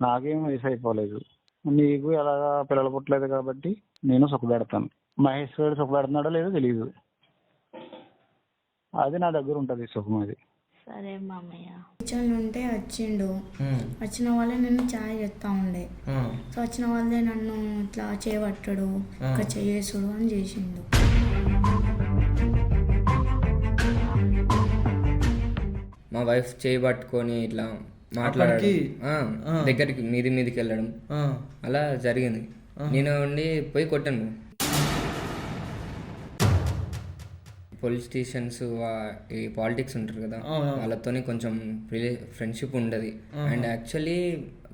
నాకేం వయసు అయిపోలేదు. నీకు ఎలాగా పిల్లలు పుట్టలేదు కాబట్టి నేను సుఖపెడతాను. మహేష్ గారు సుఖపెడుతున్నాడో లేదో తెలియదు. అది నా దగ్గర ఉంటుంది సుఖం. అది సరే మామయ్య. కిచెన్ ఉంటే వచ్చిండు. వచ్చిన వాళ్ళే నన్ను ఛాయ్ చెప్తా ఉండే. సో వచ్చిన వాళ్ళే నన్ను ఇట్లా చేయబట్టడు, ఇట్లా చేసుడు అని చేసిండు. మా వైఫ్ చేయి పట్టుకొని ఇట్లా మాట్లాడి దగ్గరికి మీదికి వెళ్ళడం అలా జరిగింది. నేను ఉండి పోయి కొట్టాను. పోలీస్ స్టేషన్స్ ఈ పాలిటిక్స్ ఉంటారు కదా, వాళ్ళతోని కొంచెం ఫ్రెండ్షిప్ ఉండదు. అండ్ యాక్చువల్లీ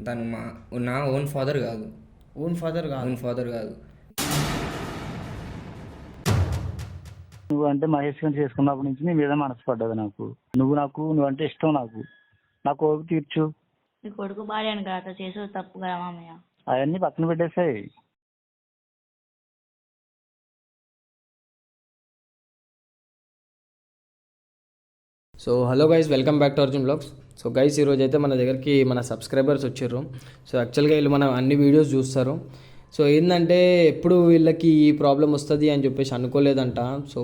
తను నా ఓన్ ఫాదర్ కాదు. నువ్వు అంటే మహేష్ గారిని చేసుకున్నప్పటి నుంచి నీ మీద మనసు పడ్డది నాకు. నువ్వు అంటే ఇష్టం నాకు. నా కోరిక తీర్చు. నీ కొడుకు భార్యను కదా అట్లా చేసేది తప్పు కదా మామయ్య. అవన్నీ పక్కన పెట్టేసాయి. So hello guys, welcome back to Arjun blogs. So guys, ఈరోజు అయితే మన దగ్గరికి మన సబ్స్క్రైబర్స్ వచ్చారు. సో యాక్చువల్గా వీళ్ళు మన అన్ని వీడియోస్ చూస్తారు. సో ఏంటంటే ఎప్పుడు వీళ్ళకి ఈ ప్రాబ్లం వస్తుంది అని చెప్పేసి అనుకోలేదంట. సో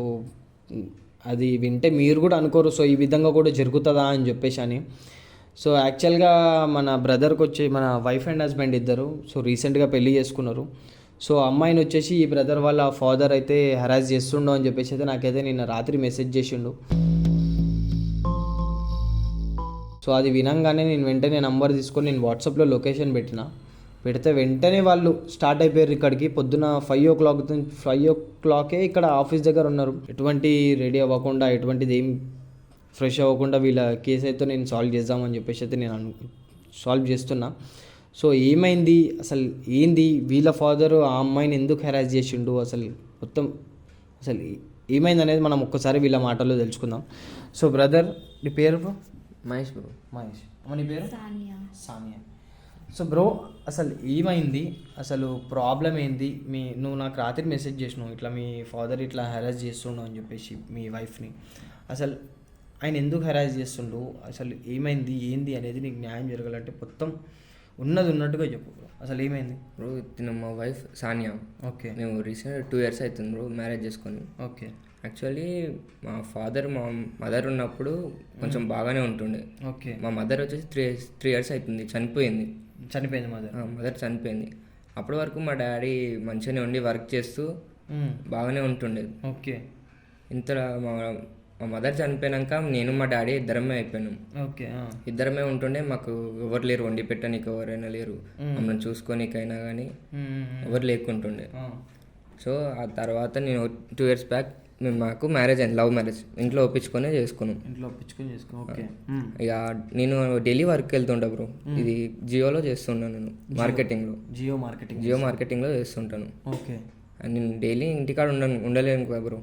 అది వింటే మీరు కూడా అనుకోరు, సో ఈ విధంగా కూడా జరుగుతుందా అని చెప్పేసి అని. సో యాక్చువల్గా మన బ్రదర్కి వచ్చి మన వైఫ్ అండ్ హస్బెండ్ ఇద్దరు సో రీసెంట్గా పెళ్లి చేసుకున్నారు. సో అమ్మాయిని వచ్చేసి ఈ బ్రదర్ వాళ్ళ ఫాదర్ అయితే హెరాస్ చేస్తుండో అని చెప్పేసి అయితే నాకైతే నిన్న రాత్రి మెసేజ్ చేసిండు. సో అది వినంగానే నేను వెంటనే నంబర్ తీసుకొని నేను వాట్సాప్లో లొకేషన్ పెడితే వెంటనే వాళ్ళు స్టార్ట్ అయిపోయారు ఇక్కడికి. పొద్దున 5 o'clock ఇక్కడ ఆఫీస్ దగ్గర ఉన్నారు. ఎటువంటి రెడీ అవ్వకుండా, ఎటువంటిది ఏం ఫ్రెష్ అవ్వకుండా వీళ్ళ కేసు అయితే నేను సాల్వ్ చేద్దామని చెప్పేసి అయితే నేను సాల్వ్ చేస్తున్నా. సో ఏమైంది అసలు, ఏంది వీళ్ళ ఫాదర్ ఆ అమ్మాయిని ఎందుకు హెరాస్ చేసిండు, అసలు మొత్తం అసలు ఏమైంది అనేది మనం ఒక్కసారి వీళ్ళ మాటల్లో తెలుసుకుందాం. సో బ్రదర్, నీ పేరు బ్రో? మహేష్ బ్రో. మహేష్. నీ పేరు? సానియా. సో బ్రో, అసలు ఏమైంది, అసలు ప్రాబ్లం ఏంది? నువ్వు నాకు రాత్రి మెసేజ్ చేసినావు ఇట్లా మీ ఫాదర్ ఇట్లా హెరాస్ చేస్తుండు అని చెప్పేసి మీ వైఫ్ని. అసలు ఆయన ఎందుకు హెరాస్ చేస్తుండు, అసలు ఏమైంది ఏంది అనేది నీకు న్యాయం జరగాలంటే మొత్తం ఉన్నది ఉన్నట్టుగా చెప్పు బ్రో. అసలు ఏమైంది బ్రో? మా వైఫ్ సానియా. ఓకే. మేము రీసెంట్ 2 years అవుతుంది బ్రో మ్యారేజ్ చేసుకొని. ఓకే. యాక్చువల్లీ మా ఫాదర్ మా మదర్ ఉన్నప్పుడు కొంచెం బాగానే ఉంటుండే. ఓకే. మా మదర్ వచ్చేసి 3 years అవుతుంది, చనిపోయింది. మదర్ చనిపోయింది. అప్పటి వరకు మా డాడీ మంచిగానే ఉండి వర్క్ చేస్తూ బాగానే ఉంటుండే. ఓకే. ఇంతలో మా మదర్ చనిపోయాక నేను మా డాడీ ఇద్దరమే అయిపోయినాం. ఓకే. ఇద్దరమే ఉంటుండే. మాకు ఎవరు లేరు, వండి పెట్టడానికి ఎవరైనా లేరు, మమ్మల్ని చూసుకోనికైనా కానీ ఎవరు లేకుంటుండే. సో ఆ తర్వాత నేను 2 years బ్యాక్ మాకు మ్యారేజ్ అయింది, లవ్ మ్యారేజ్. ఇంట్లో ఒప్పించుకొని చేసుకున్నాం. ఓకే. ఇక నేను డైలీ వర్క్ వెళ్తుంటా బ్రో. ఇది జియోలో చేస్తుంటాను నేను, మార్కెటింగ్లో. జియో మార్కెటింగ్లో చేస్తుంటాను. ఓకే. నేను డైలీ ఇంటికాడ ఉండలేను కదా బ్రో.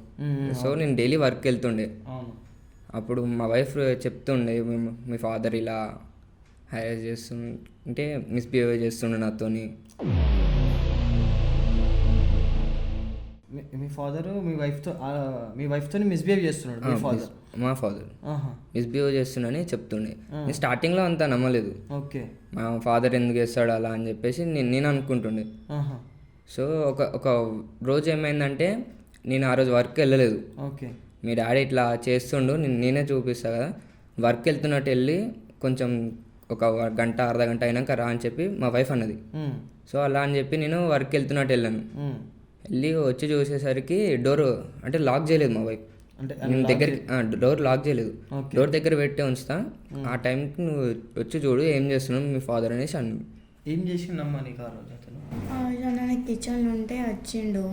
సో నేను డైలీ వర్క్ వెళ్తుండే. అప్పుడు మా వైఫ్ చెప్తుండే, మీ ఫాదర్ ఇలా హైర్ చేస్తుంటే మిస్బిహేవ్ చేస్తుండే నాతోని. మీ ఫాదర్ మీ వైఫ్తో మిస్బిహేవ్ చేస్తున్నాడు? మా ఫాదర్ మిస్బిహేవ్ చేస్తున్నాడని చెప్తుండే. నేను స్టార్టింగ్లో అంతా నమ్మలేదు. ఓకే. మా ఫాదర్ ఎందుకు చేస్తాడు అలా అని చెప్పేసి నేను అనుకుంటుండే. సో ఒక రోజు ఏమైందంటే, నేను ఆ రోజు వర్క్ వెళ్ళలేదు. ఓకే. మీ డాడీ ఇట్లా చేస్తుండు, నేనే చూపిస్తా కదా, వర్క్ వెళ్తున్నట్టు వెళ్ళి కొంచెం ఒక గంట అర్ధ గంట అయినాక రా అని చెప్పి మా వైఫ్ అన్నది. సో అలా అని చెప్పి నేను వర్క్ వెళ్తున్నట్టు వెళ్ళాను. వెళ్ళి వచ్చి చూసేసరికి డోర్ అంటే లాక్ చేయలేదు మా వైఫ్. అంటే నేను దగ్గరికి డోర్ లాక్ చేయలేదు, డోర్ దగ్గర పెట్టే ఉంచుతా. ఆ టైంకి నువ్వు వచ్చి చూడు ఏం చేస్తున్నావు మీ ఫాదర్ అనేసి అన్నాడు. ఏం చేసిండమ్మా నీకు ఆ రోజు? అతను కిచెన్ ఉంటే వచ్చిండు.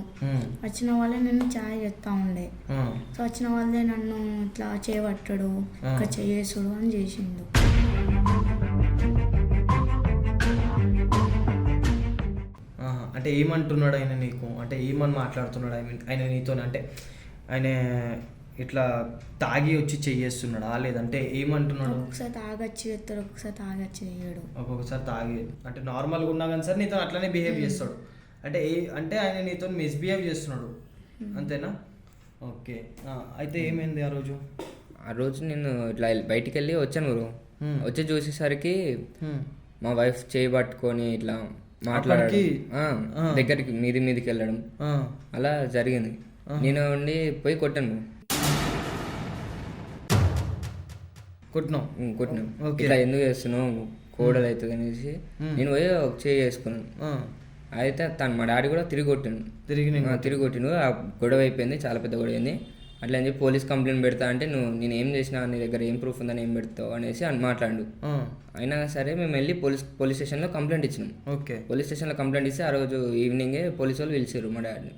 వచ్చిన వాళ్ళే నన్ను ఛాయ్ చెప్తా ఉండే. సో వచ్చిన వాళ్ళే నన్ను ఇట్లా చేయబట్టడు, ఇట్లా చేసుడు అని చేసిండు. అంటే ఏమంటున్నాడు ఆయన నీకు? అంటే ఏమని మాట్లాడుతున్నాడు ఆయన నీతో? అంటే ఆయన ఇట్లా తాగి వచ్చి చెయ్యేస్తున్నాడా, లేదంటే ఏమంటున్నాడు? ఒకసారి తాగొచ్చి చేస్తాడు, ఒకసారి తాగొచ్చి చేయడు. ఒక్కొక్కసారి తాగి అంటే నార్మల్గా ఉన్నా కానీ సరే నీతో అట్లనే బిహేవ్ చేస్తాడు. అంటే ఆయన నీతో మిస్బిహేవ్ చేస్తున్నాడు, అంతేనా? ఓకే. అయితే ఏమైంది ఆ రోజు? ఆ రోజు నేను ఇట్లా బయటికి వెళ్ళి వచ్చాను బ్రో. వచ్చి చూసేసరికి మా వైఫ్ చేయి పట్టుకొని ఇట్లా మాట్లాడడం, దగ్గరికి మీదికి వెళ్ళడం అలా జరిగింది. నేను ఉండి పోయి కొట్టాను, కొట్టినాం. ఇట్లా ఎందుకు చేస్తున్నావు, కోడలు అవుతుంది అనేసి నేను పోయి ఒక చేయి చేసుకున్నాను. అయితే మా డాడీ కూడా తిరిగి కొట్టిండు. ఆ గొడవ అయిపోయింది, చాలా పెద్ద గొడవ అయింది. అట్లా అని చెప్పి పోలీస్ కంప్లైంట్ పెడతా అంటే నేను ఏం చేసినా, నీ దగ్గర ఏం ప్రూఫ్ ఉందని ఏం పెడతావు అనేసి మాట్లాడు. అయినా సరే మేము వెళ్ళి పోలీస్ స్టేషన్లో కంప్లైంట్ ఇచ్చినాం. పోలీస్ స్టేషన్లో కంప్లైంట్ ఇస్తే ఆ రోజు ఈవినింగే పోలీసు వాళ్ళు పిలిచారు మా డాడీని.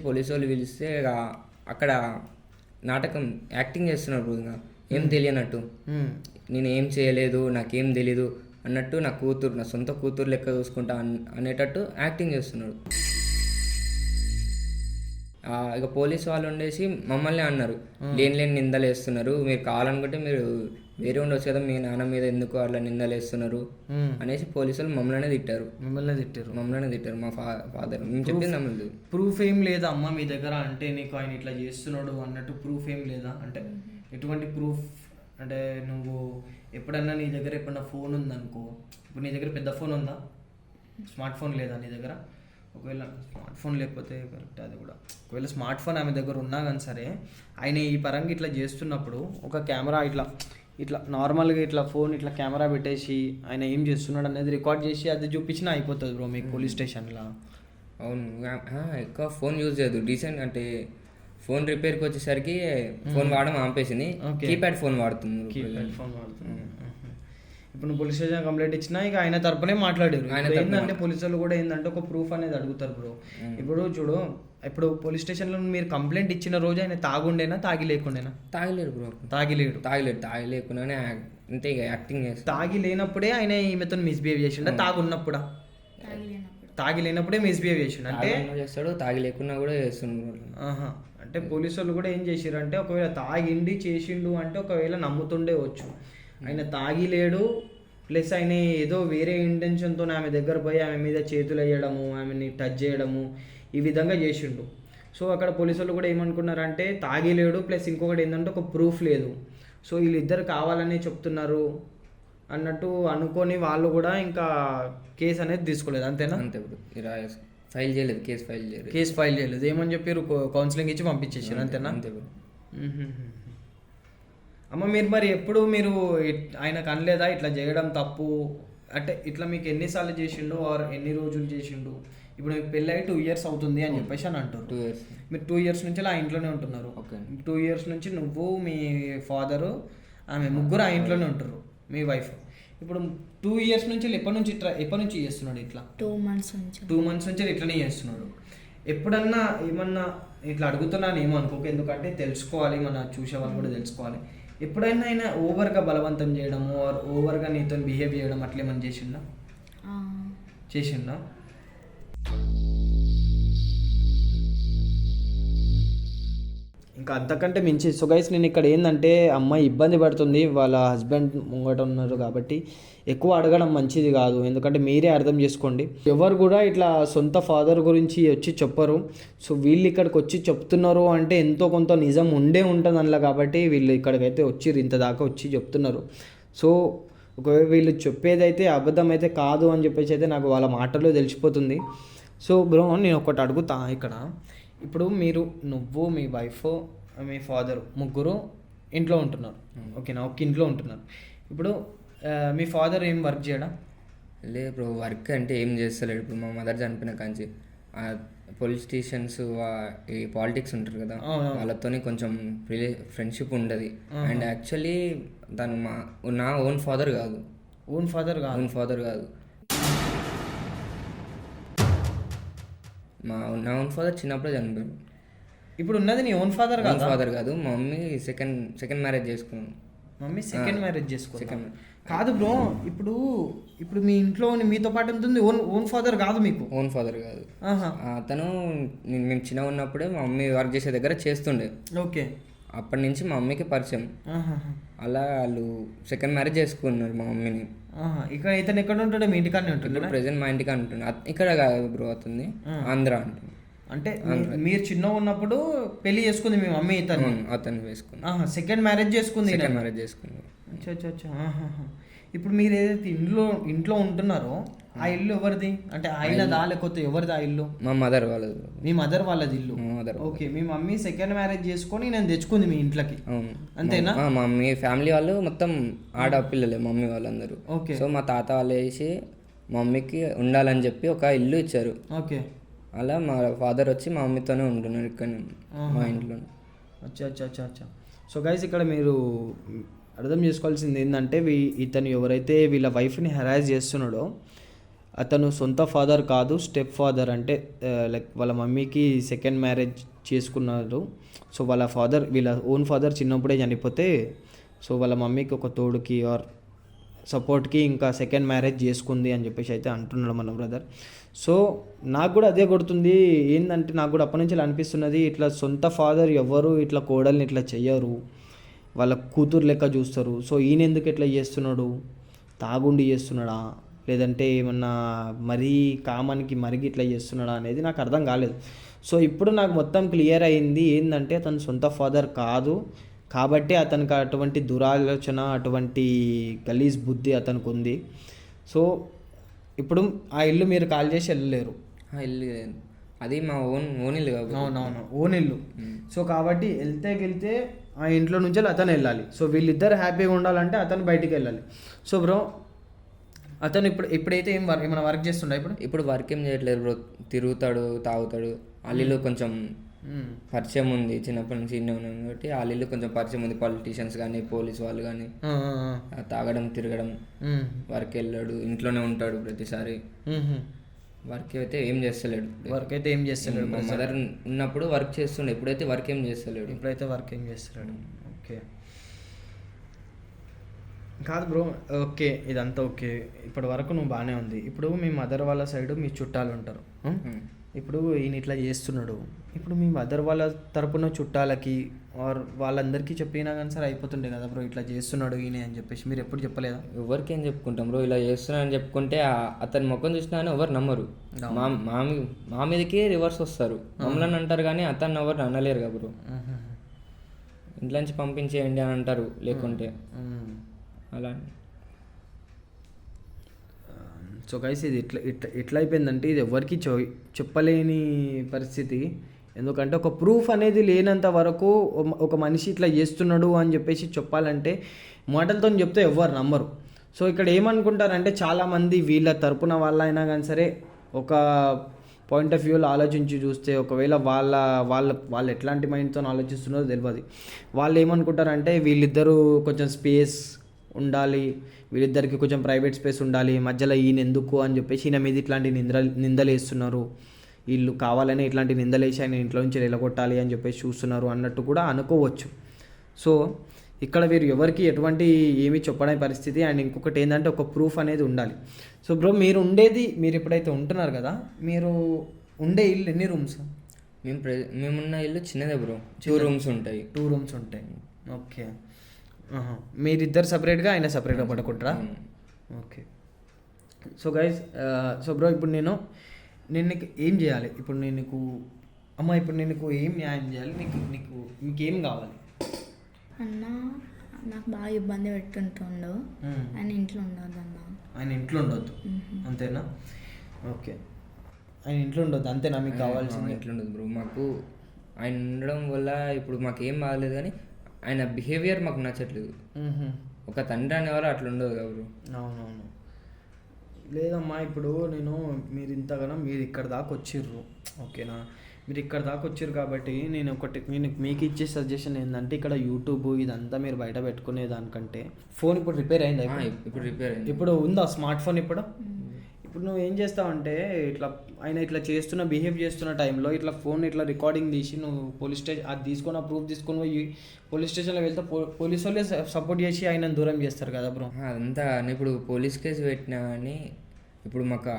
పోలీసు వాళ్ళు పిలిస్తే అక్కడ నాటకం యాక్టింగ్ చేస్తున్నారు, ఇంకా ఏం తెలియనట్టు, నేను ఏం చేయలేదు, నాకేం తెలీదు అన్నట్టు, నా సొంత కూతురు లెక్క చూసుకుంటా అనేటట్టు యాక్టింగ్ చేస్తున్నాడు. ఇక పోలీసు వాళ్ళు ఉండేసి మమ్మల్ని అన్నారు, లేని నిందలు వేస్తున్నారు, మీరు కావాలనుకుంటే మీరు వేరే ఉండొచ్చు కదా, మీ నాన్న మీద ఎందుకు అట్లా నిందలు వేస్తున్నారు అనేసి పోలీసు వాళ్ళు మమ్మల్ని తిట్టారు. మా ఫాదర్ మేము చెప్పింది నమ్మలేదు. ప్రూఫ్ ఏం లేదా అమ్మ మీ దగ్గర, అంటే నీకు ఆయన ఇట్లా చేస్తున్నాడు అన్నట్టు ప్రూఫ్ ఏం లేదా? అంటే ఎటువంటి ప్రూఫ్ అంటే నువ్వు ఎప్పుడన్నా నీ దగ్గర ఎప్పుడన్నా ఫోన్ ఉందనుకో, ఇప్పుడు నీ దగ్గర పెద్ద ఫోన్ ఉందా, స్మార్ట్ ఫోన్ లేదా నీ దగ్గర? ఒకవేళ స్మార్ట్ ఫోన్ లేకపోతే కరెక్ట్, అది కూడా ఒకవేళ స్మార్ట్ ఫోన్ ఆమె దగ్గర ఉన్నా కానీ సరే, ఆయన ఈ పరంగా ఇట్లా చేస్తున్నప్పుడు ఒక కెమెరా ఇట్లా నార్మల్గా ఇట్లా ఫోన్ ఇట్లా కెమెరా పెట్టేసి ఆయన ఏం చేస్తున్నాడు అనేది రికార్డ్ చేసి అది చూపించినా అయిపోతుంది బ్రో మీకు పోలీస్ స్టేషన్లో. అవును, ఎక్కువ ఫోన్ యూజ్ చేయదు. డీసెంట్ అంటే ఫోన్ రిపేర్కి వచ్చేసరికి ఫోన్ వాడడం ఆపేసింది, కీప్యాడ్ ఫోన్ వాడుతుంది. ఇప్పుడు నువ్వు పోలీస్ స్టేషన్ కంప్లైంట్ ఇచ్చినా ఇక ఆయన తరపునే మాట్లాడారు. ఏంటంటే పోలీసు వాళ్ళు కూడా ఏంటంటే ఒక ప్రూఫ్ అనేది అడుగుతారు బ్రో. ఇప్పుడు చూడు, ఇప్పుడు పోలీస్ స్టేషన్లో మీరు కంప్లైంట్ ఇచ్చిన రోజు ఆయన తాగుండేనా తాగి లేకుండేనా? తాగలేడు బ్రో, తాగి లేకుండానే అంతే ఇక యాక్టింగ్ చేస్తాడు. తాగి లేనప్పుడే ఆయన ఈమెతో మిస్బిహేవ్ చేసిండ, తాగున్నప్పుడా? తాగి లేనప్పుడే మిస్బిహేవ్ చేసిండు అంటే చేస్తాడు, తాగి లేకున్నా కూడా చేస్తున్నాడు. అంటే పోలీసు వాళ్ళు కూడా ఏం చేసిర్రు అంటే, ఒకవేళ తాగిండి చేసిండు అంటే ఒకవేళ నమ్ముతుండే వచ్చు. ఆయన తాగి లేడు, ప్లస్ ఆయన ఏదో వేరే ఇంటెన్షన్తో ఆమె దగ్గర పోయి ఆమె మీద చేతులు వేయడము, ఆమెని టచ్ చేయడము, ఈ విధంగా చేసిండు. సో అక్కడ పోలీసు వాళ్ళు కూడా ఏమనుకున్నారంటే తాగి లేడు, ప్లస్ ఇంకొకటి ఏంటంటే ఒక ప్రూఫ్ లేదు, సో వీళ్ళిద్దరు కావాలని చెప్తున్నారు అన్నట్టు అనుకొని వాళ్ళు కూడా ఇంకా కేసు అనేది తీసుకోలేదు. అంతేనా? అంతే బ్రో, ఫైల్ చేయలేదు, కేసు ఫైల్ చేయలేదు. ఏమని చెప్పారు, కౌన్సిలింగ్ ఇచ్చి పంపించేసారు. అంతేనా? అంతే బ్రో. అమ్మ మీరు ఎప్పుడు మీరు ఆయనకు అనలేదా ఇట్లా చేయడం తప్పు అంటే, ఇట్లా మీకు ఎన్నిసార్లు చేసిండు ఆర్ ఎన్ని రోజులు చేసిండు? ఇప్పుడు మీకు పెళ్ళి 2 years అవుతుంది అని చెప్పేసి అని అంటారు. 2 years. మీరు 2 years నుంచి ఆ ఇంట్లోనే ఉంటున్నారు. 2 years నుంచి నువ్వు, మీ ఫాదరు, ఆమె ముగ్గురు ఆ ఇంట్లోనే ఉంటారు, మీ వైఫ్. ఇప్పుడు 2 years నుంచి ఎప్పటి నుంచి చేస్తున్నాడు ఇట్లా? 2 months నుంచి. 2 months నుంచి ఇట్లనే చేస్తున్నాడు. ఎప్పుడన్నా ఏమన్నా ఇట్లా అడుగుతున్నాను ఏమో అనుకోక, ఎందుకంటే తెలుసుకోవాలి, మన చూసే వాళ్ళు కూడా తెలుసుకోవాలి. ఎప్పుడైనా ఆయన ఓవర్గా బలవంతం చేయడము ఆర్ ఓవర్గా నీతో బిహేవ్ చేయడం అట్లా ఏమన్నా చేసిండా? ఇంకా అంతకంటే మించి. సో గైస్, నేను ఇక్కడ ఏంటంటే అమ్మాయి ఇబ్బంది పడుతుంది, వాళ్ళ హస్బెండ్ ముంగట ఉన్నారు కాబట్టి ఎక్కువ అడగడం మంచిది కాదు, ఎందుకంటే మీరే అర్థం చేసుకోండి. ఎవరు కూడా ఇట్లా సొంత ఫాదర్ గురించి వచ్చి చెప్పరు. సో వీళ్ళు ఇక్కడికి వచ్చి చెప్తున్నారు అంటే ఎంతో కొంత నిజం ఉంటుంది అందులో, కాబట్టి వీళ్ళు ఇక్కడికైతే వచ్చి ఇంత దాకా వచ్చి చెప్తున్నారు. సో ఒకవేళ వీళ్ళు చెప్పేదైతే అబద్ధం అయితే కాదు అని చెప్పేసి అయితే నాకు వాళ్ళ మాటల్లో తెలిసిపోతుంది. సో బ్రో, నేను ఒకటి అడుగుతా ఇక్కడ. ఇప్పుడు నువ్వు, మీ వైఫ్, మీ ఫాదర్ ముగ్గురు ఇంట్లో ఉంటున్నారు, ఓకేనా? ఒక ఇంట్లో ఉంటున్నారు. ఇప్పుడు మీ ఫాదర్ ఏం వర్క్ చేయడా? లేదు బ్రో, వర్క్ అంటే ఏం చేస్తలేడు. ఇప్పుడు మా మదర్ చనిపోయిన కాంచి పొలిటీషియన్స్, ఈ పాలిటిక్స్ ఉంటారు కదా, వాళ్ళతోని కొంచెం ఫ్రెండ్షిప్ ఉండదు. అండ్ యాక్చువల్లీ తను నా ఓన్ ఫాదర్ కాదు. నా ఓన్ ఫాదర్ చిన్నప్పుడే చనిపోయాడు. ఇప్పుడు ఉన్నది నీ ఓన్ ఫాదర్ కాదు. మా మమ్మీ సెకండ్ మ్యారేజ్ చేసుకున్నాను. మమ్మీ సెకండ్ మ్యారేజ్ చేసుకున్నాను కాదు బ్రో. ఇప్పుడు మీ ఇంట్లో మీతో పాటు ఉంటుంది, ఓన్ ఫాదర్ కాదు. మీకు ఓన్ ఫాదర్ కాదు. అతను మేము చిన్నగా ఉన్నప్పుడే మా మమ్మీ వర్క్ చేసే దగ్గర చేస్తుండే. ఓకే. అప్పటి నుంచి మా మమ్మీకి పరిచయం. అలా వాళ్ళు సెకండ్ మ్యారేజ్ చేసుకున్నారు మా మమ్మీని. ఇక్కడ ఇతను ఎక్కడ ఉంటాడు? మీ ఇంటికాడనే ఉంటుంది. ప్రెసెంట్ మా ఇంటికాడ ఉంటుంది. ఇక్కడ కాదు బ్రో, అవుతుంది ఆంధ్ర ఉంటుంది. అంటే మీరు చిన్న ఉన్నప్పుడు పెళ్లి చేసుకుంది మీ మమ్మీ అతను వేసుకుంది. సెకండ్ మ్యారేజ్ చేసుకుంది. సెకండ్ మ్యారేజ్ చేసుకుంది. ఇప్పుడు మీరు ఏదైతే ఇంట్లో ఉంటున్నారో ఆ ఇల్లు ఎవరిది, అంటే ఆయనదా లేకపోతే ఎవరిది ఆ ఇల్లు? మా మదర్ వాళ్ళది. మీ మదర్ వాళ్ళది ఇల్లు. మా మదర్. ఓకే, మీ మమ్మీ సెకండ్ మ్యారేజ్ చేసుకొని నేను తెచ్చుకుంది మీ ఇంట్లోకి, అవును. అంతేనా? మా మమ్మీ ఫ్యామిలీ వాళ్ళు మొత్తం ఆడపిల్లలే మమ్మీ వాళ్ళందరూ. ఓకే. సో మా తాత వాళ్ళు వేసి మమ్మీకి ఉండాలని చెప్పి ఒక ఇల్లు ఇచ్చారు. ఓకే. అలా మా ఫాదర్ వచ్చి మా మమ్మీతోనే ఉంటున్నారు ఇక్కడ మా ఇంట్లో. అచ్చా అచ్చా అచ్చా అచ్చా. సో గైస్, ఇక్కడ మీరు అర్థం చేసుకోవాల్సింది ఏంటంటే ఇతను ఎవరైతే వీళ్ళ వైఫ్ని హెరాస్ చేస్తున్నాడో అతను సొంత ఫాదర్ కాదు, స్టెప్ ఫాదర్. అంటే లైక్ వాళ్ళ మమ్మీకి సెకండ్ మ్యారేజ్ చేసుకున్నారు. సో వీళ్ళ ఓన్ ఫాదర్ చిన్నప్పుడే చనిపోతే సో వాళ్ళ మమ్మీకి ఒక తోడుకి ఆర్ సపోర్ట్కి ఇంకా సెకండ్ మ్యారేజ్ చేసుకుంది అని చెప్పేసి అయితే అంటున్నాడు మన బ్రదర్. సో నాకు కూడా అదే కొడుతుంది. ఏంటంటే నాకు కూడా అప్పటి నుంచి ఇలా అనిపిస్తున్నది, ఇట్లా సొంత ఫాదర్ ఎవరు ఇట్లా కోడల్ని ఇట్లా చెయ్యరు, వాళ్ళ కూతురు లెక్క చూస్తారు. సో ఈయన ఎందుకు ఇట్లా చేస్తున్నాడు? తాగుండి చేస్తున్నాడా, లేదంటే ఏమన్నా మరీ కామానికి మరిగి ఇట్లా చేస్తున్నాడా అనేది నాకు అర్థం కాలేదు. సో ఇప్పుడు నాకు మొత్తం క్లియర్ అయింది. ఏంటంటే అతను సొంత ఫాదర్ కాదు కాబట్టి అతనికి అటువంటి దురాలోచన, అటువంటి గలీజ్ బుద్ధి అతనికి ఉంది. సో ఇప్పుడు ఆ ఇల్లు మీరు కాల్ చేసి వెళ్ళలేరు. ఆ ఇల్లు అది మా ఓన్ ఇల్లు కాబట్టి. అవునవును, ఓన్ ఇల్లు. సో కాబట్టి వెళ్తే ఆ ఇంట్లో నుంచి అతను వెళ్ళాలి. సో వీళ్ళిద్దరు హ్యాపీగా ఉండాలంటే అతను బయటికి వెళ్ళాలి. సో బ్రో, అతను ఇప్పుడైతే ఏమైనా వర్క్ చేస్తుండే? ఇప్పుడు వర్క్ ఏం చేయట్లేదు బ్రో, తిరుగుతాడు, తాగుతాడు. అల్లిలో కొంచెం పరిచయం ఉంది, చిన్నప్పటి నుంచి ఇన్నే ఉన్నాం కాబట్టి అల్లిలో కొంచెం పరిచయం ఉంది. పొలిటీషియన్స్ కానీ పోలీస్ వాళ్ళు కానీ తాగడం, తిరగడం, వర్క్ వెళ్ళాడు, ఇంట్లోనే ఉంటాడు ప్రతిసారి. వర్క్ అయితే ఏం చేస్తలేడు. మా మదర్ ఉన్నప్పుడు వర్క్ చేస్తుండే, ఇప్పుడైతే వర్క్ ఏం చేస్తలేడు. ఓకే, కాదు బ్రో. ఓకే, ఇదంతా ఓకే, ఇప్పటి వరకు నువ్వు బాగానే ఉంది. ఇప్పుడు మీ మదర్ వాళ్ళ సైడ్ మీ చుట్టాలు ఉంటారు. ఇప్పుడు ఈయన ఇట్లా చేస్తున్నాడు, ఇప్పుడు మీ మదర్ వాళ్ళ తరపున చుట్టాలకి ఆర్ వాళ్ళందరికీ చెప్పినా కానీ సరే అయిపోతుండే కదా బ్రో, ఇట్లా చేస్తున్నాడు ఈయన అని చెప్పేసి మీరు ఎప్పుడు చెప్పలేదా? ఎవరికి ఏం చెప్పుకుంటాం బ్రో, ఇలా చేస్తున్నా అని చెప్పుకుంటే అతని ముఖం చూసినా కానీ ఎవరు నమ్మరు. మా మీదకి రివర్స్ వస్తారు, మమ్మల్ని అంటారు కానీ అతన్ని ఎవరు అనలేరు కదా బ్రో. ఇంట్లోంచి పంపించేయండి అని అంటారు, లేకుంటే అలా. సో గైస్, ఇది ఎట్లా అయిపోయిందంటే ఇది ఎవరికి చెప్పలేని పరిస్థితి. ఎందుకంటే ఒక ప్రూఫ్ అనేది లేనంత వరకు ఒక మనిషి ఇట్లా చేస్తున్నాడు అని చెప్పేసి చెప్పాలంటే మాటలతో చెప్తే ఎవ్వరు నమ్మరు. సో ఇక్కడ ఏమనుకుంటారంటే చాలామంది వీళ్ళ తరపున వాళ్ళైనా కానీ సరే ఒక పాయింట్ ఆఫ్ వ్యూలో ఆలోచించి చూస్తే ఒకవేళ వాళ్ళు ఎట్లాంటి మైండ్తో ఆలోచిస్తున్నారో తెలియదు. వాళ్ళు ఏమనుకుంటారంటే వీళ్ళిద్దరూ కొంచెం స్పేస్ ఉండాలి, వీళ్ళిద్దరికి కొంచెం ప్రైవేట్ స్పేస్ ఉండాలి, మధ్యలో ఈయన ఎందుకు అని చెప్పేసి ఈయన మీద ఇట్లాంటి నిందలు వేస్తున్నారు, వీళ్ళు కావాలని ఇట్లాంటి నిందలు వేసి ఆయన ఇంట్లో నుంచి నిలగొట్టాలి అని చెప్పేసి చూస్తున్నారు అన్నట్టు కూడా అనుకోవచ్చు. సో ఇక్కడ వీరు ఎవరికి ఎటువంటి ఏమీ చెప్పడానికి పరిస్థితి. అండ్ ఇంకొకటి ఏంటంటే ఒక ప్రూఫ్ అనేది ఉండాలి. సో బ్రో, మీరు ఎప్పుడైతే ఉంటున్నారు కదా, మీరు ఉండే ఇల్లు ఎన్ని రూమ్స్? మేమున్న ఇల్లు చిన్నదే బ్రో, 2 రూమ్స్ ఉంటాయి. 2 రూమ్స్ ఉంటాయి. ఓకే, మీరిద్దరు సపరేట్గా, ఆయన సపరేట్గా పడుకుంటారా? Okay. So guys, so bro, ఇప్పుడు నేను నీకు ఏం చేయాలి? ఇప్పుడు నేను నీకు ఇప్పుడు నేను నీకు ఏం న్యాయం చేయాలి? మీకేం కావాలి? అన్న నాకు బాగా ఇబ్బంది పెట్టుంటుండు, ఆయన ఇంట్లో ఉండొద్దు అన్న. ఆయన ఇంట్లో ఉండొద్దు, అంతేనా? ఓకే, ఆయన ఇంట్లో ఉండొద్దు, అంతేనా మీకు కావాల్సింది? ఇంట్లో ఉండదు బ్రో. మాకు ఆయన ఉండడం వల్ల ఇప్పుడు మాకు ఏం బాగలేదు, కానీ ఆయన బిహేవియర్ మాకు నచ్చట్లేదు. ఒక తండ్రి అనేవారు అట్లా ఉండదు కదా బ్రో. అవునవును. లేదమ్మా, ఇప్పుడు మీరు ఇంతగానో మీరు ఇక్కడ దాకా వచ్చిర్రు, ఓకేనా? మీరు ఇక్కడ దాకా వచ్చారు కాబట్టి నేను మీకు ఇచ్చే సజెషన్ ఏంటంటే, ఇక్కడ యూట్యూబ్ ఇదంతా మీరు బయట పెట్టుకునే దానికంటే ఫోన్ ఇప్పుడు రిపేర్ అయిందా? ఇప్పుడు రిపేర్ అయింది. ఇప్పుడు ఉందా స్మార్ట్ ఫోన్? ఇప్పుడు నువ్వు ఏం చేస్తావంటే, ఆయన ఇట్లా బిహేవ్ చేస్తున్న టైంలో ఇట్లా ఫోన్ ఇట్లా రికార్డింగ్ తీసి నువ్వు పోలీస్ స్టేషన్ అది తీసుకొని ఆ ప్రూఫ్ తీసుకొని పోయి పోలీస్ స్టేషన్లో వెళ్తే పోలీసు వాళ్ళే సపోర్ట్ చేసి ఆయన దూరం చేస్తారు కదా బ్రో. అదంతా ఇప్పుడు పోలీస్ కేసు పెట్టినా కానీ ఇప్పుడు మాకు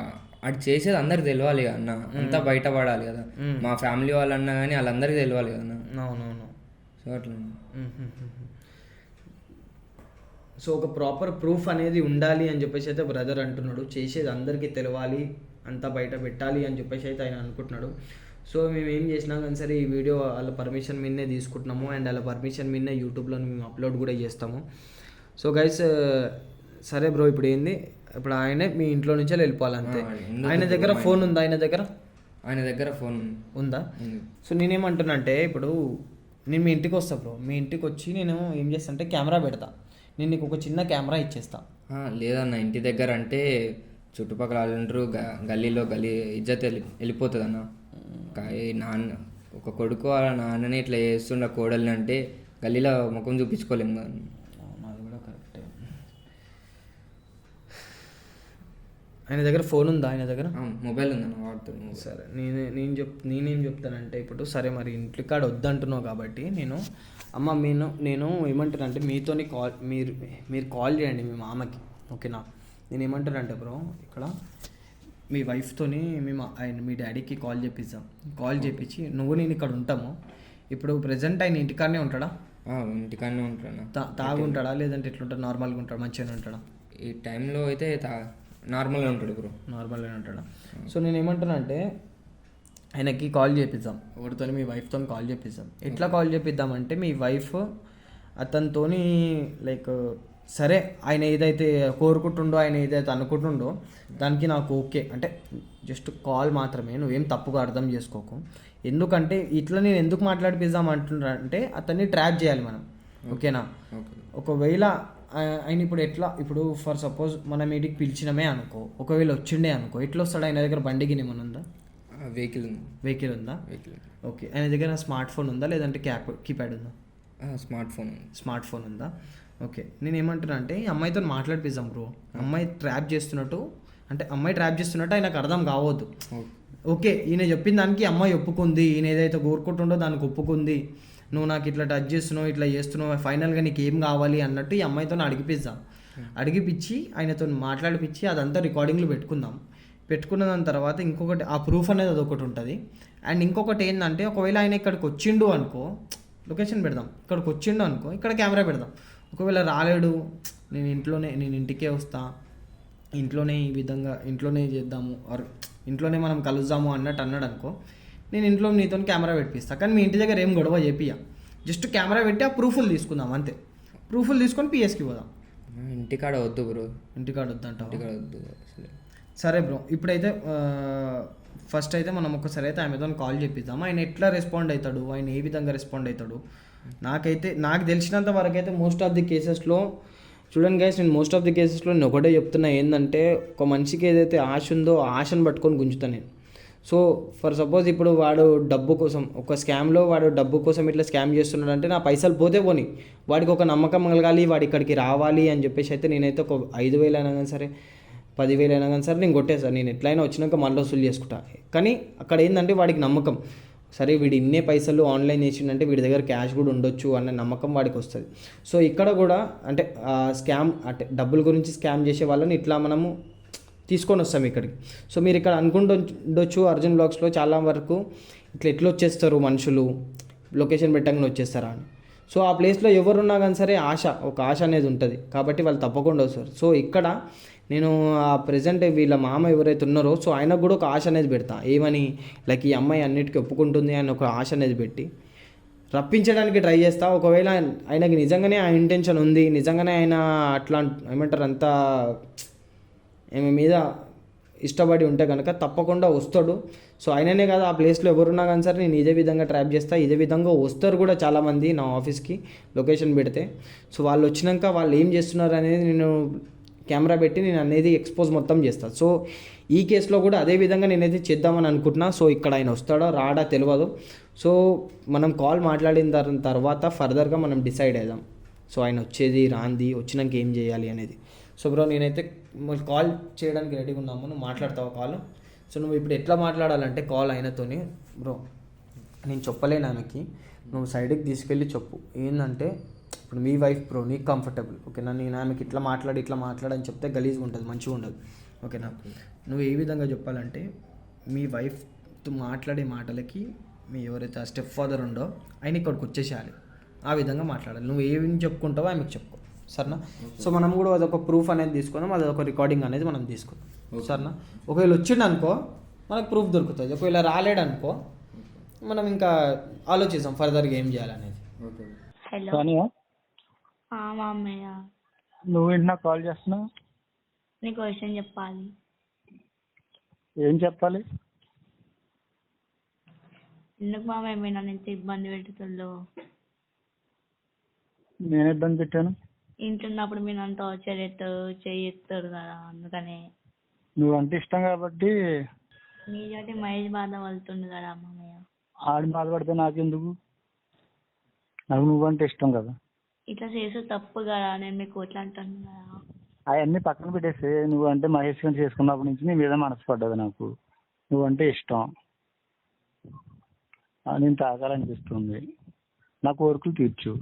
అది చేసేది అందరికి తెలియాలి కదా అన్న, అంతా బయటపడాలి కదా. మా ఫ్యామిలీ వాళ్ళు అన్నా కానీ వాళ్ళందరికీ తెలియాలి కదా అన్న. అవునవును. సో అట్లా సో ఒక ప్రాపర్ ప్రూఫ్ అనేది ఉండాలి అని చెప్పేసి అయితే బ్రదర్ అంటున్నాడు. చేసేది అందరికీ తెలవాలి, అంతా బయట పెట్టాలి అని చెప్పేసి అయితే ఆయన అనుకుంటున్నాడు. సో మేము ఏం చేసినా కానీ సరే ఈ వీడియో వాళ్ళ పర్మిషన్ మీదనే తీసుకుంటున్నాము, అండ్ వాళ్ళ పర్మిషన్ మీదనే యూట్యూబ్లో మేము అప్లోడ్ కూడా చేస్తాము. సో గైస్, సరే బ్రో, ఇప్పుడు ఏంది, ఇప్పుడు ఆయనే మీ ఇంట్లో నుంచే వెళ్ళిపోవాలి అంతే. ఎందుకు ఆయన దగ్గర ఫోన్ ఉందా? ఆయన దగ్గర ఫోన్ ఉందా? సో నేనేమంటున్నా అంటే, ఇప్పుడు నేను మీ ఇంటికి వస్తా బ్రో, మీ ఇంటికి వచ్చి నేను ఏం చేస్తా అంటే కెమెరా పెడతా, నేను నీకు ఒక చిన్న కెమెరా ఇచ్చేస్తా. లేదన్న, ఇంటి దగ్గర అంటే చుట్టుపక్కల వాళ్ళు ఉంటారు, గల్లీలో ఇజ్జత్ వెళ్ళిపోతుంది అన్న. నాన్న ఒక కొడుకు వాళ్ళ నాన్నని ఇట్లా చేస్తుండ కోడల్ని అంటే గల్లీలో ముఖం చూపించుకోలేము కదా. అది కూడా కరెక్టే. ఆయన దగ్గర ఫోన్ ఉందా? ఆయన దగ్గర మొబైల్ ఉందన్న, వాడుతున్నాను. సరే, నేనేం చెప్తానంటే, ఇప్పుడు సరే మరి ఇంటి కాడ వద్దంటున్నావు కాబట్టి నేను ఏమంటానంటే అంటే మీతోని మీరు కాల్ చేయండి మీ మామకి, ఓకేనా? నేను ఏమంటానంటే బ్రో, ఇక్కడ మీ వైఫ్తోని మీ డాడీకి కాల్ చేపించి నువ్వు నేను ఇక్కడ ఉంటాము. ఇప్పుడు ప్రజెంట్ ఆయన ఇంటికాడనే ఉంటాడా? ఇంటికాడనే ఉంటాడు. తాగుంటాడా లేదంటే ఎట్లుంటాడు? నార్మల్గా ఉంటాడు, మంచిగానే ఉంటాడా? ఈ టైంలో అయితే నార్మల్గా ఉంటాడు బ్రో. నార్మల్గానే ఉంటాడా? సో నేను ఏమంటున్నా అంటే, ఆయనకి కాల్ చేపిద్దాం, ఒకటితో మీ వైఫ్తో కాల్ చేపిద్దాం. ఎట్లా కాల్ చేపిద్దామంటే, మీ వైఫ్ అతనితోని లైక్ సరే ఆయన ఏదైతే కోరుకుంటుండో, ఆయన ఏదైతే అనుకుంటుండో దానికి నాకు ఓకే అంటే జస్ట్ కాల్ మాత్రమే, నువ్వేం తప్పుగా అర్థం చేసుకోకు. ఎందుకంటే ఇట్లా నేను ఎందుకు మాట్లాడిపిద్దాం అంటున్నా అంటే, అతన్ని ట్రాప్ చేయాలి మనం, ఓకేనా? ఒకవేళ ఆయన ఇప్పుడు ఫర్ సపోజ్ మనం ఇంటికి పిలిచినమే అనుకో, ఒకవేళ వచ్చిండే అనుకో, ఎట్లా వస్తాడు? ఆయన దగ్గర బండికి ఏమైనా ఉందా? వెహికల్ ఉందా? ఓకే. ఆయన దగ్గర స్మార్ట్ ఫోన్ ఉందా లేదంటే కీప్యాడ్ ఉందా? స్మార్ట్ ఫోన్ ఉందా? ఓకే. నేను ఏమంటున్నా అంటే, ఈ అమ్మాయితో మాట్లాడిపిద్దాం బ్రో. అమ్మాయి ట్రాప్ చేస్తున్నట్టు ఆయనకు అర్థం కావద్దు. ఓకే, ఈయన చెప్పిన దానికి అమ్మాయి ఒప్పుకుంది, ఈయన ఏదైతే కోరుకుంటుండో దానికి ఒప్పుకుంది, నువ్వు నాకు ఇట్లా టచ్ చేస్తున్నావు, ఇట్లా చేస్తున్నావు, ఫైనల్గా నీకు ఏం కావాలి అన్నట్టు ఈ అమ్మాయితో అడిగిపించి ఆయనతో మాట్లాడిపించి అదంతా రికార్డింగ్లో పెట్టుకున్న దాని తర్వాత ఇంకొకటి ఆ ప్రూఫ్ అనేది అదొకటి ఉంటుంది. అండ్ ఇంకొకటి ఏంటంటే, ఒకవేళ ఆయన ఇక్కడికి వచ్చిండు అనుకో, లొకేషన్ పెడదాం, ఇక్కడికి వచ్చిండు అనుకో, ఇక్కడ కెమెరా పెడదాం. ఒకవేళ రాలేడు, నేను ఇంటికే వస్తా, ఇంట్లోనే చేద్దాము, ఇంట్లోనే మనం కలుద్దాము అన్నాడు అనుకో, నేను ఇంట్లో నీతో కెమెరా పెట్టిస్తా. కానీ మీ ఇంటి దగ్గర ఏం గొడవ చేపియా, జస్ట్ కెమెరా పెట్టి ఆ ప్రూఫ్లు తీసుకుందాం అంతే. ప్రూఫ్లు తీసుకొని పిఎస్కి పోదాం. ఇంటికాడ వద్దు బ్రో. ఇంటికాడ వద్దు. సరే బ్రో, ఇప్పుడైతే ఫస్ట్ అయితే మనం ఒకసారి అయితే ఆమెతో కాల్ చేపిద్దాం. ఆయన ఎట్లా రెస్పాండ్ అవుతాడు, ఆయన ఏ విధంగా రెస్పాండ్ అవుతాడు. నాకు తెలిసినంత వరకు అయితే మోస్ట్ ఆఫ్ ది కేసెస్లో చూడండి గైస్, నేను మోస్ట్ ఆఫ్ ది కేసెస్లో నేను ఒకటే చెప్తున్నా, ఏంటంటే ఒక మనిషికి ఏదైతే ఆశ ఉందో ఆశను పట్టుకొని గుంజుతాను నేను. సో ఫర్ సపోజ్ ఇప్పుడు వాడు డబ్బు కోసం ఒక స్కామ్లో వాడు డబ్బు కోసం ఇట్లా స్కామ్ చేస్తున్నాడు అంటే, నా పైసలు పోతే పోని, వాడికి ఒక నమ్మకం కలగాలి, వాడు ఇక్కడికి రావాలి అని చెప్పేసి అయితే నేనైతే ఒక 5,000 అయినా కానీ సరే, 10,000 అయినా కానీ సరే నేను కొట్టేస్తాను. నేను ఎట్లయినా వచ్చినాక మళ్ళీ వసూలు చేసుకుంటా. కానీ అక్కడ ఏంటంటే వాడికి నమ్మకం, సరే వీడు ఇన్నే పైసలు ఆన్లైన్ చేసిండంటే వీడి దగ్గర క్యాష్ కూడా ఉండొచ్చు అన్న నమ్మకం వాడికి వస్తుంది. సో ఇక్కడ కూడా అంటే స్కామ్ అంటే డబ్బుల గురించి స్కామ్ చేసే వాళ్ళని ఇట్లా మనము తీసుకొని వస్తాం ఇక్కడికి. సో మీరు ఇక్కడ అనుకుంటుండొచ్చు అర్జున్ బ్లాగ్స్లో చాలా వరకు ఎట్లా వచ్చేస్తారు మనుషులు, లొకేషన్ పెట్టగానే వచ్చేస్తారా అని. సో ఆ ప్లేస్లో ఎవరున్నా కానీ సరే ఒక ఆశ అనేది ఉంటుంది, కాబట్టి వాళ్ళు తప్పకుండా వస్తారు. సో ఇక్కడ నేను ఆ ప్రెజెంట్ వీళ్ళ మామ ఎవరైతే ఉన్నారో, సో ఆయనకు కూడా ఒక ఆశ అనేది పెడతా, ఏమని లైక్ ఈ అమ్మాయి అన్నిటికీ ఒప్పుకుంటుంది అని ఒక ఆశ అనేది పెట్టి రప్పించడానికి ట్రై చేస్తా. ఒకవేళ ఆయనకి నిజంగానే ఆ ఇంటెన్షన్ ఉంది, నిజంగానే ఆయన అట్లా ఏమంటారు అంతా ఆమె మీద ఇష్టపడి ఉంటే కనుక తప్పకుండా వస్తాడు. సో ఆయననే కాదు, ఆ ప్లేస్లో ఎవరున్నా కానీ సరే నేను ఇదే విధంగా ట్రాప్ చేస్తా. ఇదే విధంగా వస్తారు కూడా చాలామంది నా ఆఫీస్కి లొకేషన్ పెడితే. సో వాళ్ళు వచ్చినాక వాళ్ళు ఏం చేస్తున్నారు అనేది నేను కెమెరా పెట్టి నేను అనేది ఎక్స్పోజ్ మొత్తం చేస్తాను. సో ఈ కేసులో కూడా అదే విధంగా నేనైతే చేద్దామని అనుకుంటున్నా. సో ఇక్కడ ఆయన వస్తాడో రాడా తెలియదు. సో మనం కాల్ మాట్లాడిన తర్వాత ఫర్దర్గా మనం డిసైడ్ అవుదాం. సో ఆయన వచ్చేది రాంది, వచ్చినాక ఏం చేయాలి అనేది. సో బ్రో నేనైతే కాల్ చేయడానికి రెడీగా ఉన్నాము, నువ్వు మాట్లాడతావు కాల్. సో నువ్వు ఇప్పుడు ఎట్లా మాట్లాడాలంటే కాల్ అయినతోని, బ్రో నేను చెప్పలేను ఆమెకి, నువ్వు సైడ్కి తీసుకెళ్ళి చెప్పు. ఏంటంటే ఇప్పుడు మీ వైఫ్ బ్రో, నీకు కంఫర్టబుల్ ఓకేనా, నేను ఆమెకి ఇట్లా మాట్లాడని చెప్తే గలీజ్గా ఉంటుంది, మంచిగా ఉండదు ఓకేనా. నువ్వు ఏ విధంగా చెప్పాలంటే, మీ వైఫ్తో మాట్లాడే మాటలకి మీ ఎవరైతే ఆ స్టెప్ ఫాదర్ ఉండో ఆయన ఇక్కడికి వచ్చేసేయాలి, ఆ విధంగా మాట్లాడాలి. నువ్వు ఏం చెప్పుకుంటావో ఆమెకు చెప్పుకో సరేనా. సో మనం కూడా అదొక ప్రూఫ్ అనేది తీసుకుందాం, అదొక రికార్డింగ్ అనేది మనం తీసుకుందాం సరేనా. ఒకవేళ వచ్చిండు అనుకో మనకు ప్రూఫ్ దొరుకుతుంది, ఒకవేళ రాలేడనుకో మనం ఇంకా ఆలోచిస్తాం ఫర్దర్గా ఏం చేయాలనేది. హలో సోనియా, మామయ్య. నువ్వేంటి నాకు కాల్ చేస్తున్నావు? నీకు విషయం చెప్పాలి. ఏం చెప్పాలి? ఎందుకు మామయ్య మీరు నన్ను ఇంత ఇబ్బంది పెడుతుండ్రు? నేను ఇబ్బంది పెట్టాను? ఇంట్లో ఉన్నప్పుడు మీరు నన్ను టార్చర్ చేస్తారు కదా, అందుకనే. నువ్వంటే ఇష్టం కాబట్టి. మీతోటి మహేష్ బాధ పడుతుంది కదా మామయ్య. ఆడి బాధపడితే నాకెందుకు? నాకు నువ్వంటే ఇష్టం కదా. ఇట్లా చేసే తప్పు కదా, నేను మీకు ఎట్లా అంటాను కదా. అవన్నీ పక్కన పెట్టేసి నువ్వంటే మహేష్ గారిని చేసుకున్నప్పటి నుంచి నీ మీద మనసు పడ్డది నాకు. నువ్వంటే ఇష్టం. నేను తాగాలనిపిస్తుంది. నా కోరికలు తీర్చు.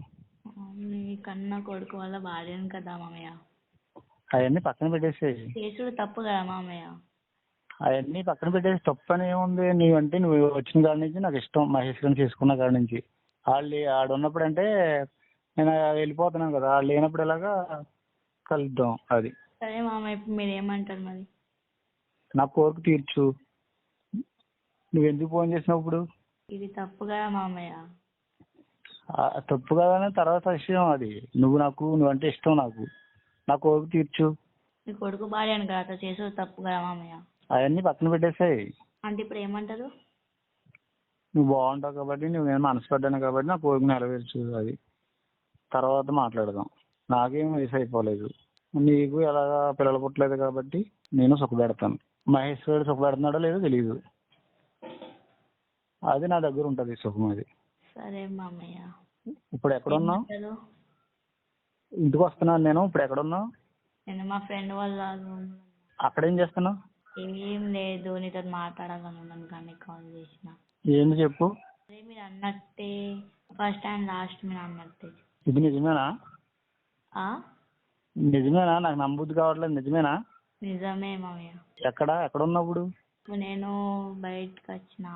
మీ కన్నా కొడుకు వల్ల భార్యను కదా మామయ్య. అవన్నీ పక్కన పెట్టేసేయి. చేసుడు తప్పు కదా మామయ్య. అవన్నీ పక్కన పెట్టేసి తప్పు అని ఏముంది? నువ్వంటే నువ్వు వచ్చిన కాడి నుంచి నాకు ఇష్టం. మహేష్ గారిని చేసుకున్న కాడి నుంచి. ఆడున్నప్పుడు అంటే నేను వెళ్ళిపోతున్నాను కదా, వాళ్ళు లేనప్పుడు ఎలాగా కలుద్దాం. అది సరే మామయ్య, ఇప్పుడు మీరు ఏమంటారు మరి? నా కోరిక తీర్చు. నువ్వెందుకు ఫోన్ చేసినావు ఇప్పుడు? ఇది తప్పు కదా మామయ్య. తప్పు కదనే తర్వాత విషయం అది. నువ్వంటే ఇష్టం నాకు. నా కోరిక తీర్చు. మీ కొడుకు భార్యను కదా అట్లా చేసుడు తప్పు కదా మామయ్య. అవన్నీ పక్కన పెట్టేసాయి. అంటే ఇప్పుడు ఏమంటారు? నువ్వు బాగుంటావు కాబట్టి, నేను మనసు పడ్డాను కాబట్టి నా కోరిక నెరవేర్చు. అది తర్వాత మాట్లాడదాం. నాకేం వయసు అయిపోలేదు. నీకు ఎలాగా పిల్లలు పుట్టలేదు కాబట్టి నేను సుఖపెడతాను. మహేష్ గారు సుఖపెడుతున్నాడో లేదో తెలియదు. అది నా దగ్గర ఉంటుంది సుఖం. అది సరే మామయ్య. ఇప్పుడు ఎక్కడున్నావు? ఏమంటారు? ఇంటికి వస్తున్నాను నేను. ఇప్పుడు ఎక్కడున్నావు? నేను మా ఫ్రెండ్ వాళ్ళ room లో. అక్కడేం చేస్తున్నావు? ఏం లేదు, నీతో మాట్లాడాలని ఉన్నాను కానీ కాల్ చేసిన. ఏంది చెప్పు. అదే మీరు అన్నట్టే, ఫస్ట్ అండ్ లాస్ట్ మీరు అన్నట్టే. ఇది నిజమేనా? ఆ? నిజమేనా? నాకు నమ్మబుద్ధి కావట్లేదు. నిజమేనా? నిజమే మామయ్య. ఎక్కడున్నావు ఇప్పుడు? ఇప్పుడు నేను బయటకు వచ్చిన,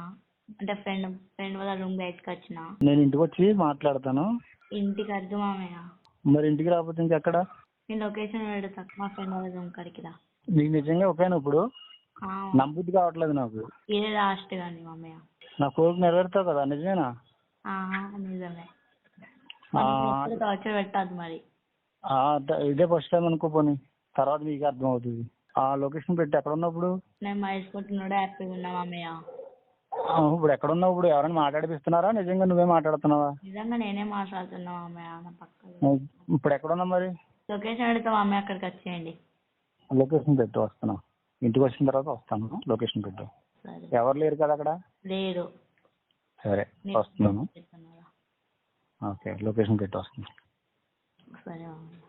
అంటే ఫ్రెండ్ వాళ్ళ రూమ్ బయటకు వచ్చిన. నేను ఇంటికి వచ్చి మాట్లాడతాను. ఇంటికి వద్దు మామయ్య. మరి ఇంటికి రాకపోతే ఇంకెక్కడ? నేను లొకేషన్ పెడతా, మా ఫ్రెండ్ వాళ్ళ రూమ్ కాడికి రా. నీకు నిజంగా ఒకేనా ఇప్పుడు? ఆ, నమ్మబుద్ధి కావట్లేదు నాకు. ఇదే లాస్ట్ కానీ మామయ్య. నా కోరిక నెరవేరుతావు కదా? నిజమేనా? నిజమే. ఆ, టార్చర్ పెట్టద్దు మరి. ఇదే ఫస్ట్ టైం అనుకో. పోనీ తర్వాత మీకు అర్థం అవుతుంది. లొకేషన్ పెట్టి ఎక్కడున్నావు ఇప్పుడు? నేను మహేష్ కొట్టినోడే హ్యాపీగా ఉన్నా మామయ్య. ఇప్పుడు ఎక్కడున్నావు? ఇప్పుడు ఎవరైనా మాట్లాడిపిస్తున్నారా? నిజంగా నువ్వే మాట్లాడుతున్నావా? నిజంగా నేనే మాట్లాడుతున్నా మామయ్య, నా పక్కన. ఇప్పుడు ఎక్కడున్నావు మరి? లొకేషన్ పెడతా మామయ్య, అక్కడికి వచ్చేయండి. లొకేషన్ పెట్టు, వస్తున్నా. ఇంటికి వచ్చిన తర్వాత వస్తాను. లొకేషన్ పెట్టు. సరే. ఎవరు లేరు కదా అక్కడ? లేరు. సరే వస్తున్నాను. ఓకే, లొకేషన్ పెట్టి వస్తున్నాను. సరే మామయ్య.